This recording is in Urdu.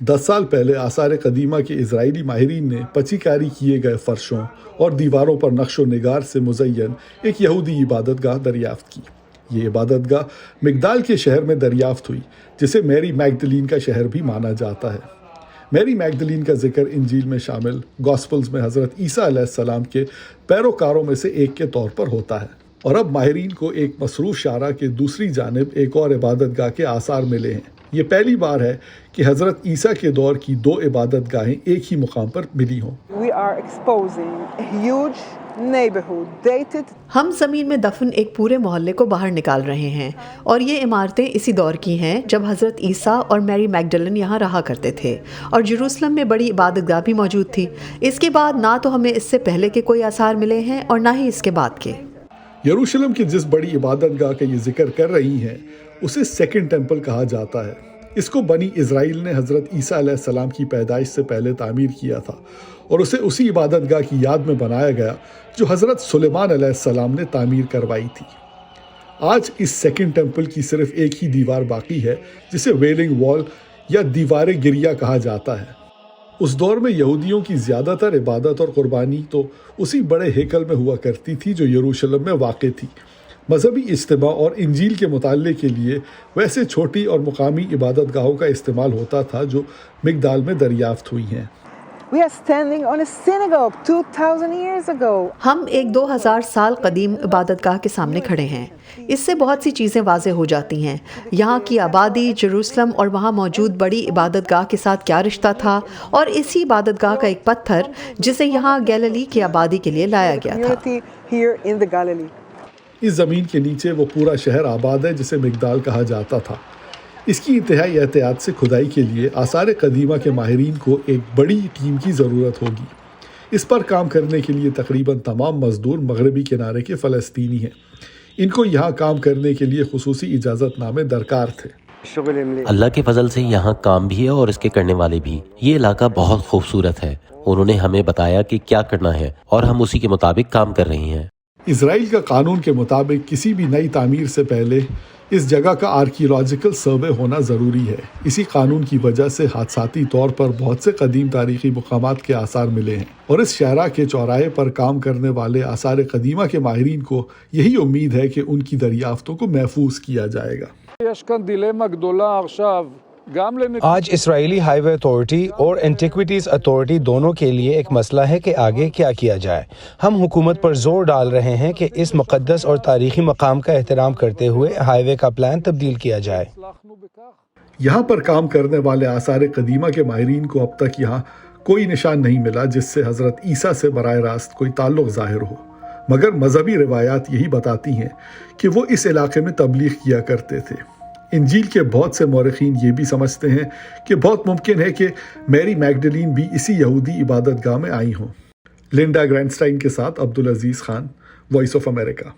10 سال پہلے آثار قدیمہ کے اسرائیلی ماہرین نے پچی کاری کیے گئے فرشوں اور دیواروں پر نقش و نگار سے مزین ایک یہودی عبادت گاہ دریافت کی۔ یہ عبادت گاہ مگدال کے شہر میں دریافت ہوئی، جسے میری میگدلین کا شہر بھی مانا جاتا ہے۔ میری میگدلین کا ذکر انجیل میں شامل گاسپلز میں حضرت عیسیٰ علیہ السلام کے پیروکاروں میں سے ایک کے طور پر ہوتا ہے، اور اب ماہرین کو ایک مصروف شارع کے دوسری جانب ایک اور عبادت گاہ کے آثار ملے ہیں۔ یہ پہلی بار ہے کہ حضرت عیسیٰ کے دور کی 2 عبادت گاہیں ایک ہی مقام پر ملی ہوں۔ ہم زمین میں دفن ایک پورے محلے کو باہر نکال رہے ہیں، اور یہ عمارتیں اسی دور کی ہیں جب حضرت عیسیٰ اور میری میگڈلن یہاں رہا کرتے تھے، اور جیروسلم میں بڑی عبادت گاہ بھی موجود تھی۔ اس کے بعد نہ تو ہمیں اس سے پہلے کے کوئی آثار ملے ہیں اور نہ ہی اس کے بعد کے۔ یروشلم کی جس بڑی عبادت گاہ کا یہ ذکر کر رہی ہیں اسے سیکنڈ ٹیمپل کہا جاتا ہے۔ اس کو بنی اسرائیل نے حضرت عیسیٰ علیہ السلام کی پیدائش سے پہلے تعمیر کیا تھا، اور اسے اسی عبادت گاہ کی یاد میں بنایا گیا جو حضرت سلیمان علیہ السلام نے تعمیر کروائی تھی۔ آج اس سیکنڈ ٹیمپل کی صرف ایک ہی دیوار باقی ہے، جسے ویلنگ وال یا دیوار گریہ کہا جاتا ہے۔ اس دور میں یہودیوں کی زیادہ تر عبادت اور قربانی تو اسی بڑے ہیکل میں ہوا کرتی تھی جو یروشلم میں واقع تھی۔ مذہبی اجتماع اور انجیل کے مطالعے کے لیے ویسے چھوٹی اور مقامی عبادت گاہوں کا استعمال ہوتا تھا جو مگدال میں دریافت ہوئی ہیں۔ ہم ایک 2000 سال قدیم عبادت گاہ کے سامنے کھڑے ہیں۔ اس سے بہت سی چیزیں واضح ہو جاتی ہیں۔ یہاں کی آبادی، جیروسلم اور وہاں موجود بڑی عبادت گاہ کے ساتھ کیا رشتہ تھا، اور اسی عبادت گاہ کا ایک پتھر جسے یہاں گلیلی کی آبادی کے لیے لایا گیا تھا۔ اس زمین کے نیچے وہ پورا شہر آباد ہے جسے مگدال کہا جاتا تھا۔ اس کی انتہائی احتیاط سے کھدائی کے لیے آثار قدیمہ کے ماہرین کو ایک بڑی ٹیم کی ضرورت ہوگی۔ اس پر کام کرنے کے لیے تقریباً تمام مزدور مغربی کنارے کے فلسطینی ہیں۔ ان کو یہاں کام کرنے کے لیے خصوصی اجازت نامے درکار تھے۔ اللہ کے فضل سے یہاں کام بھی ہے اور اس کے کرنے والے بھی۔ یہ علاقہ بہت خوبصورت ہے۔ انہوں نے ہمیں بتایا کہ کیا کرنا ہے اور ہم اسی کے مطابق کام کر رہے ہیں۔ اسرائیل کا قانون کے مطابق کسی بھی نئی تعمیر سے پہلے اس جگہ کا آرکیولوجیکل سروے ہونا ضروری ہے۔ اسی قانون کی وجہ سے حادثاتی طور پر بہت سے قدیم تاریخی مقامات کے آثار ملے ہیں، اور اس شہرہ کے چوراہے پر کام کرنے والے آثار قدیمہ کے ماہرین کو یہی امید ہے کہ ان کی دریافتوں کو محفوظ کیا جائے گا۔ آج اسرائیلی ہائی وے اتھارٹی اور اینٹیکویٹیز اتھارٹی دونوں کے لیے ایک مسئلہ ہے کہ آگے کیا کیا جائے۔ ہم حکومت پر زور ڈال رہے ہیں کہ اس مقدس اور تاریخی مقام کا احترام کرتے ہوئے ہائی وے کا پلان تبدیل کیا جائے۔ یہاں پر کام کرنے والے آثار قدیمہ کے ماہرین کو اب تک یہاں کوئی نشان نہیں ملا جس سے حضرت عیسیٰ سے براہ راست کوئی تعلق ظاہر ہو، مگر مذہبی روایات یہی بتاتی ہیں کہ وہ اس علاقے میں تبلیغ کیا کرتے تھے۔ انجیل کے بہت سے مورخین یہ بھی سمجھتے ہیں کہ بہت ممکن ہے کہ میری میگڈلین بھی اسی یہودی عبادت گاہ میں آئی ہوں۔ لنڈا گرینڈسٹائن کے ساتھ Abdul Aziz Khan, voice of America.